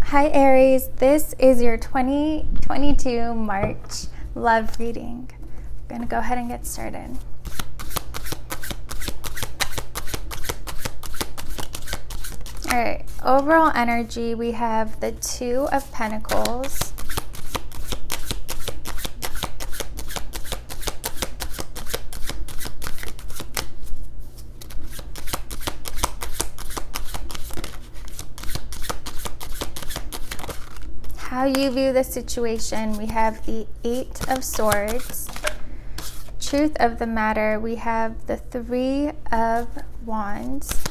Hi Aries, this is your 2022 March love reading. I'm going to go ahead and get started. All right, overall energy, we have the Two of Pentacles, how you view the situation, we have the Eight of Swords. Truth of the matter, we have the Three of Wands.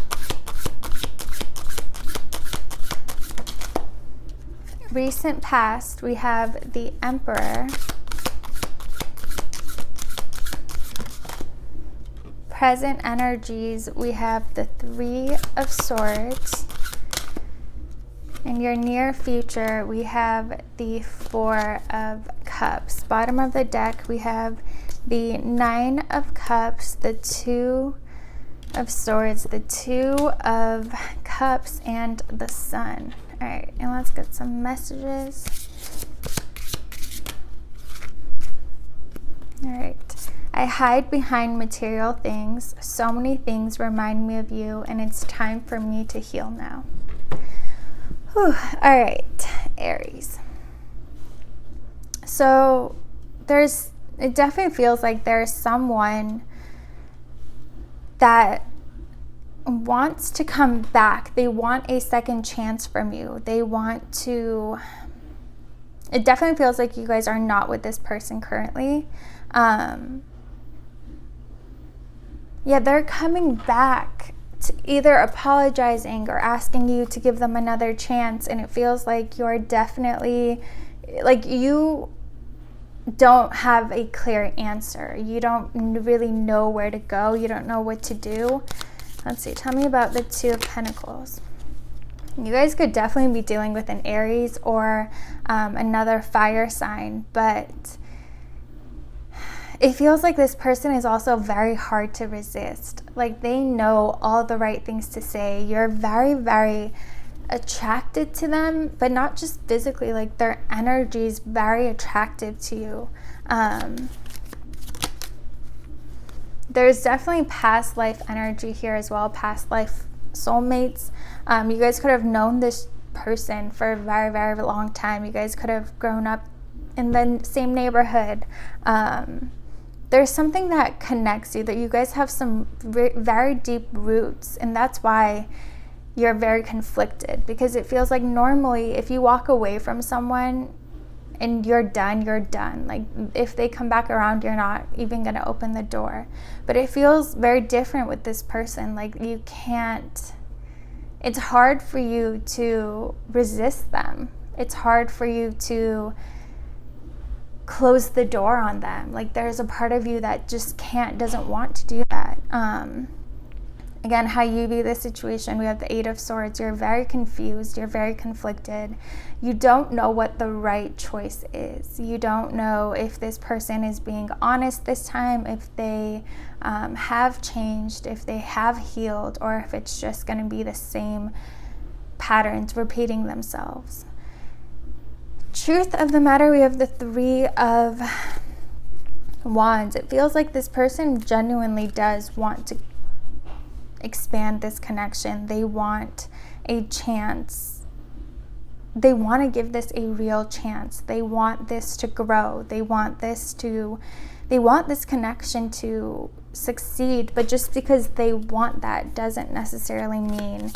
Recent past, we have the Emperor. Present energies, we have the Three of Swords. In your near future, we have the Four of Cups. Bottom of the deck, we have the Nine of Cups, the Two of Swords, the Two of Cups, and the Sun. All right, and let's get some messages. All right. I hide behind material things. So many things remind me of you, and it's time for me to heal now. Whew. All right, Aries. So it definitely feels like there's someone that wants to come back. They want a second chance from you. It definitely feels like you guys are not with this person currently. They're coming back to either apologizing or asking you to give them another chance, and it feels like you're definitely, like, you don't have a clear answer. You don't really know where to go. You don't know what to do. Let's see, tell me about the Two of Pentacles. You guys could definitely be dealing with an Aries or another fire sign, but it feels like this person is also very hard to resist. Like, they know all the right things to say. You're very, very attracted to them, but not just physically. Like, their energy is very attractive to you. There's definitely past life energy here as well, past life soulmates. You guys could have known this person for a very, very long time. You guys could have grown up in the same neighborhood. There's something that connects you, that you guys have some very deep roots, and that's why you're very conflicted, because it feels like normally if you walk away from someone and you're done. Like, if they come back around, you're not even going to open the door. But it feels very different with this person. Like, it's hard for you to resist them. It's hard for you to close the door on them. Like, there's a part of you that just doesn't want to do that. Again, how you view this situation, we have the Eight of Swords. You're very confused. You're very conflicted. You don't know what the right choice is. You don't know if this person is being honest this time, if they have changed, if they have healed, or if it's just going to be the same patterns repeating themselves. Truth of the matter, we have the Three of Wands. It feels like this person genuinely does want to expand this connection. They want a chance. They want to give this a real chance. They want this to grow. They want this connection to succeed. But just because they want that doesn't necessarily mean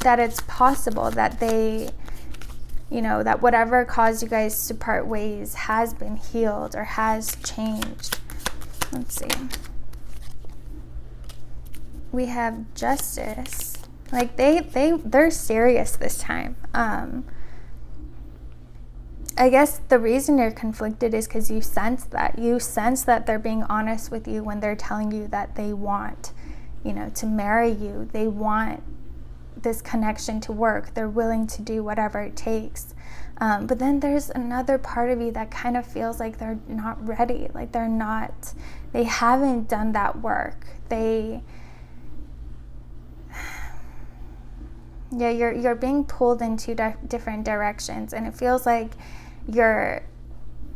that it's possible, that that whatever caused you guys to part ways has been healed or has changed. Let's see. We have Justice. Like, they're serious this time. I guess the reason you're conflicted is because you sense that they're being honest with you when they're telling you that they want, to marry you. They want this connection to work. They're willing to do whatever it takes. But then there's another part of you that kind of feels like they're not ready. Like, they haven't done that work. Yeah, you're being pulled in two different directions, and it feels like the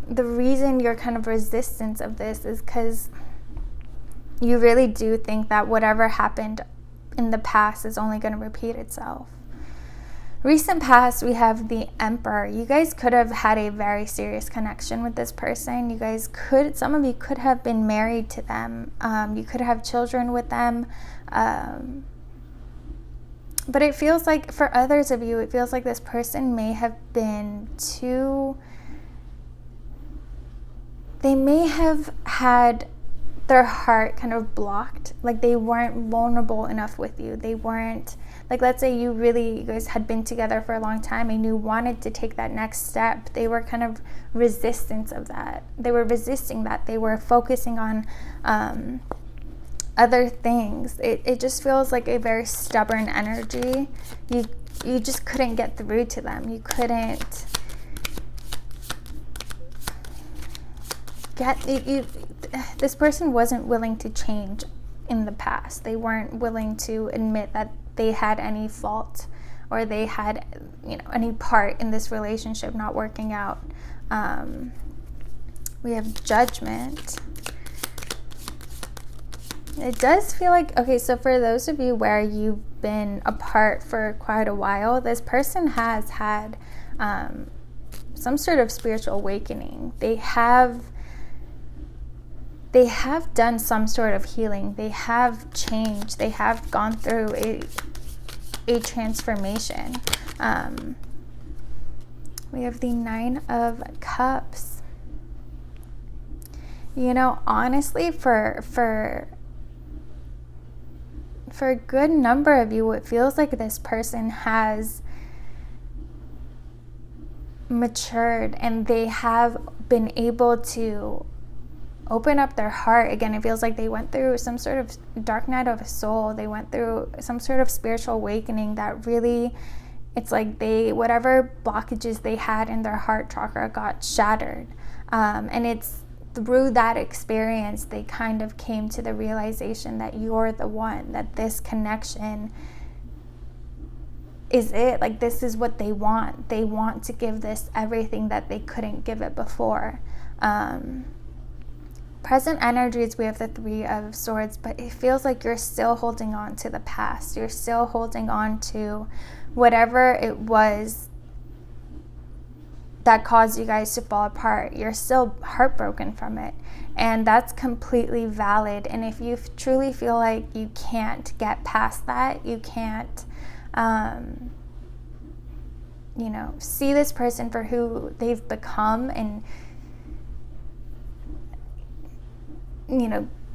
reason you're kind of resistant of this is because you really do think that whatever happened in the past is only going to repeat itself. Recent past, we have the Emperor. You guys could have had a very serious connection with this person. Some of you could have been married to them. You could have children with them. But it feels like, for others of you, it feels like this person may have been they may have had their heart kind of blocked. Like, they weren't vulnerable enough with you. They weren't, like, let's say you guys had been together for a long time and you wanted to take that next step. They were kind of resistant of that. They were resisting that. They were focusing on other things. It just feels like a very stubborn energy. You just couldn't get through to them. You couldn't get this person wasn't willing to change in the past. They weren't willing to admit that they had any fault or they had, any part in this relationship not working out. We have Judgment. It does feel like, okay, so for those of you where you've been apart for quite a while, this person has had some sort of spiritual awakening. They have done some sort of healing. They have changed. They have gone through a transformation. We have the Nine of Cups. Honestly, for a good number of you, it feels like this person has matured and they have been able to open up their heart. Again, it feels like they went through some sort of dark night of a soul. They went through some sort of spiritual awakening that really, it's like whatever blockages they had in their heart chakra got shattered. And it's through that experience, they kind of came to the realization that you're the one, that this connection is it. Like, this is what they want. They want to give this everything that they couldn't give it before. Present energies, we have the Three of Swords, but it feels like you're still holding on to the past. You're still holding on to whatever it was that caused you guys to fall apart. You're still heartbroken from it, and that's completely valid. And if you truly feel like you can't get past that, you can't see this person for who they've become, and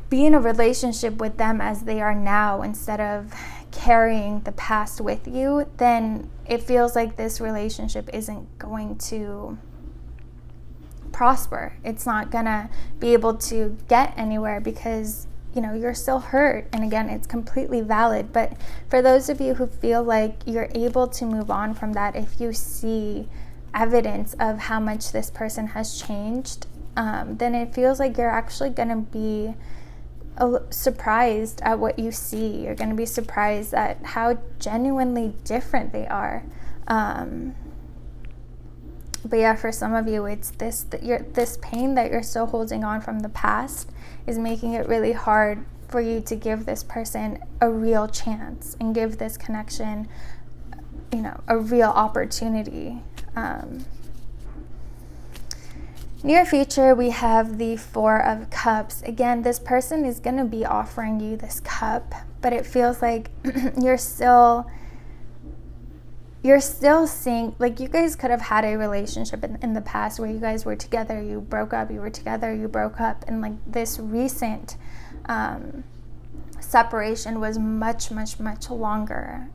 be in a relationship with them as they are now instead of carrying the past with you, then it feels like this relationship isn't going to prosper. It's not gonna be able to get anywhere because you're still hurt. And again, it's completely valid. But for those of you who feel like you're able to move on from that, if you see evidence of how much this person has changed, then it feels like you're actually gonna be surprised at what you see. You're going to be surprised at how genuinely different they are. But yeah, for some of you, it's this pain that you're still holding on from the past is making it really hard for you to give this person a real chance and give this connection, a real opportunity. Near future, we have the Four of Cups. Again, this person is going to be offering you this cup, but it feels like you're still seeing, like, you guys could have had a relationship in the past where you guys were together, you broke up, you were together, you broke up, and like this recent separation was much, much, much longer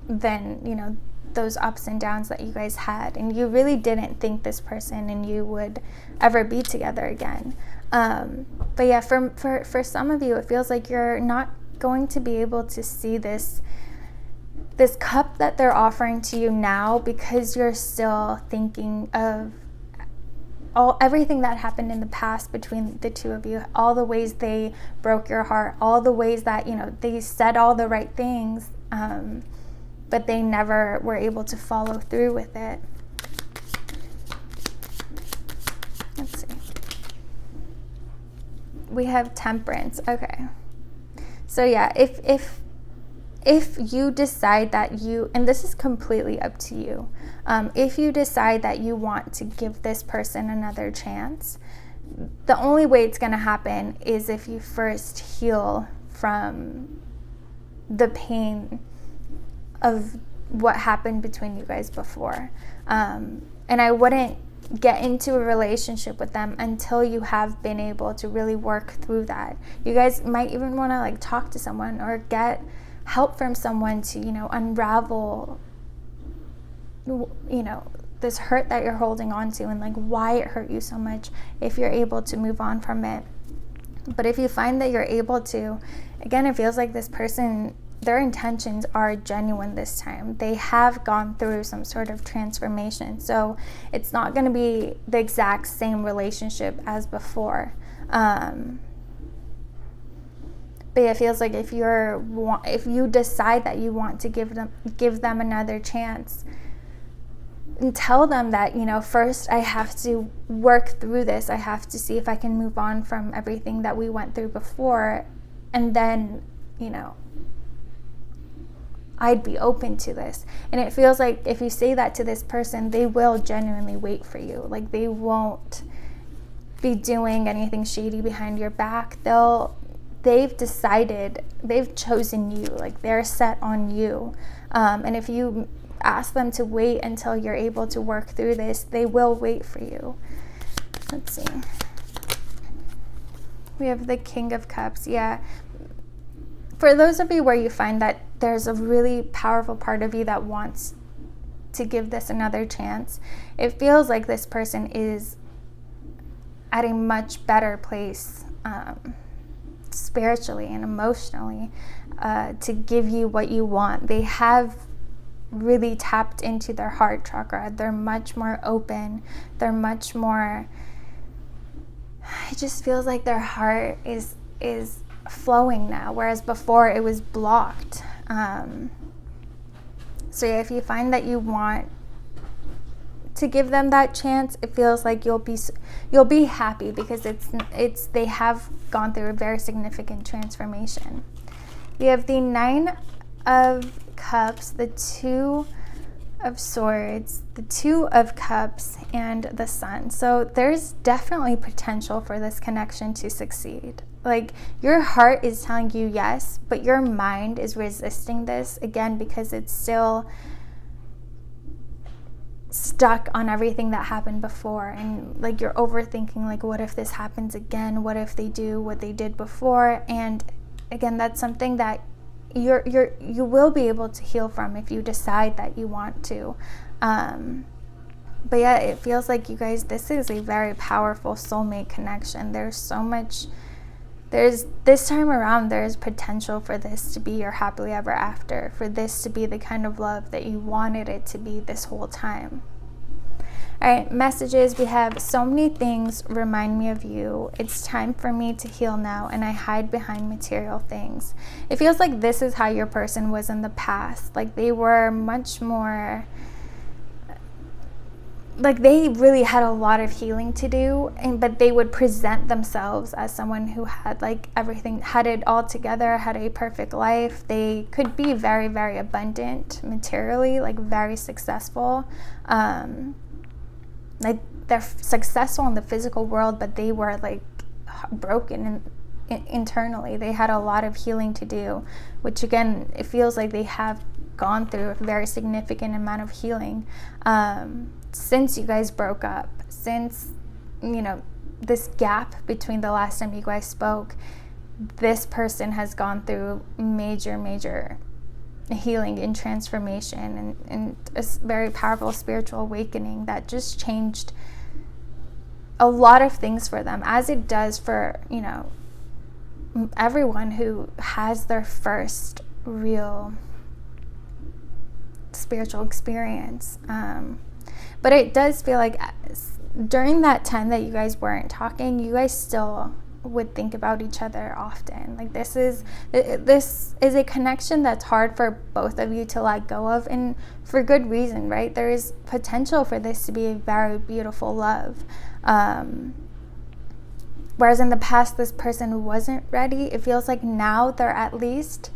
than, those ups and downs that you guys had, and you really didn't think this person and you would ever be together again. But yeah, for some of you, it feels like you're not going to be able to see this cup that they're offering to you now because you're still thinking of everything that happened in the past between the two of you, all the ways they broke your heart, all the ways that they said all the right things, but they never were able to follow through with it. Let's see. We have Temperance. Okay. So yeah, if you decide that you, and this is completely up to you, if you decide that you want to give this person another chance, the only way it's going to happen is if you first heal from the pain of what happened between you guys before. And I wouldn't get into a relationship with them until you have been able to really work through that. You guys might even want to like talk to someone or get help from someone to, you know, unravel, you know, this hurt that you're holding on to and like why it hurt you so much, if you're able to move on from it. But if you find that you're able to, again, it feels like this person, their intentions are genuine this time. They have gone through some sort of transformation. So it's not going to be the exact same relationship as before. But it feels like if you decide that you want to give them another chance, and tell them that, you know, first I have to work through this. I have to see if I can move on from everything that we went through before. And then, you know, I'd be open to this. And it feels like if you say that to this person, they will genuinely wait for you. Like they won't be doing anything shady behind your back. They've decided, they've chosen you. Like they're set on you. And if you ask them to wait until you're able to work through this, they will wait for you. Let's see. We have the King of Cups. Yeah. For those of you where you find that there's a really powerful part of you that wants to give this another chance, it feels like this person is at a much better place spiritually and emotionally to give you what you want. They have really tapped into their heart chakra. They're much more open. They're much more, it just feels like their heart is flowing now, whereas before it was blocked. So yeah, if you find that you want to give them that chance, it feels like you'll be happy because they have gone through a very significant transformation. We have the Nine of Cups, the Two of Swords, the Two of Cups, and the Sun. So there's definitely potential for this connection to succeed. Like your heart is telling you yes, but your mind is resisting this, again, because it's still stuck on everything that happened before. And like you're overthinking, like, what if this happens again? What if they do what they did before? And again, that's something that you will be able to heal from if you decide that you want to. But yeah, it feels like you guys, this is a very powerful soulmate connection. This time around, there's potential for this to be your happily ever after, for this to be the kind of love that you wanted it to be this whole time. All right, messages. We have so many things remind me of you. It's time for me to heal now, and I hide behind material things. It feels like this is how your person was in the past. Like they were much more, like they really had a lot of healing to do, but they would present themselves as someone who had like everything, had it all together, had a perfect life. They could be very, very abundant materially, like very successful. Like they're successful in the physical world, but they were like broken internally. They had a lot of healing to do, which again, it feels like they have gone through a very significant amount of healing since you guys broke up, since, you know, this gap between the last time you guys spoke. This person has gone through major healing and transformation and a very powerful spiritual awakening that just changed a lot of things for them, as it does for, you know, everyone who has their first real spiritual experience. But it does feel like during that time that you guys weren't talking, you guys still would think about each other often. Like this is a connection that's hard for both of you to let go of, and for good reason, right? There is potential for this to be a very beautiful love. Whereas in the past, this person wasn't ready. It feels like now they're at least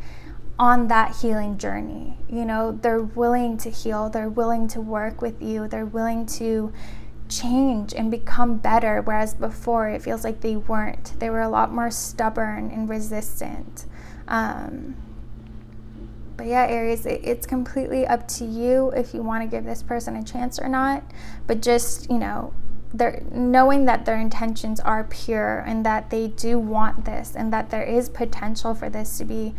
on that healing journey. You know, they're willing to heal. They're willing to work with you. They're willing to change and become better. Whereas before, it feels like they weren't. They were a lot more stubborn and resistant. But yeah, Aries, it's completely up to you if you want to give this person a chance or not. But just, you know, they're knowing that their intentions are pure and that they do want this, and that there is potential for this to be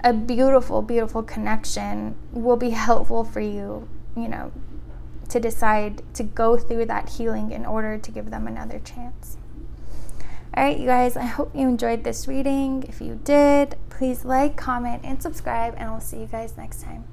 a beautiful, beautiful connection, will be helpful for you, you know, to decide to go through that healing in order to give them another chance. All right, you guys, I hope you enjoyed this reading. If you did, please like, comment, and subscribe, and I'll see you guys next time.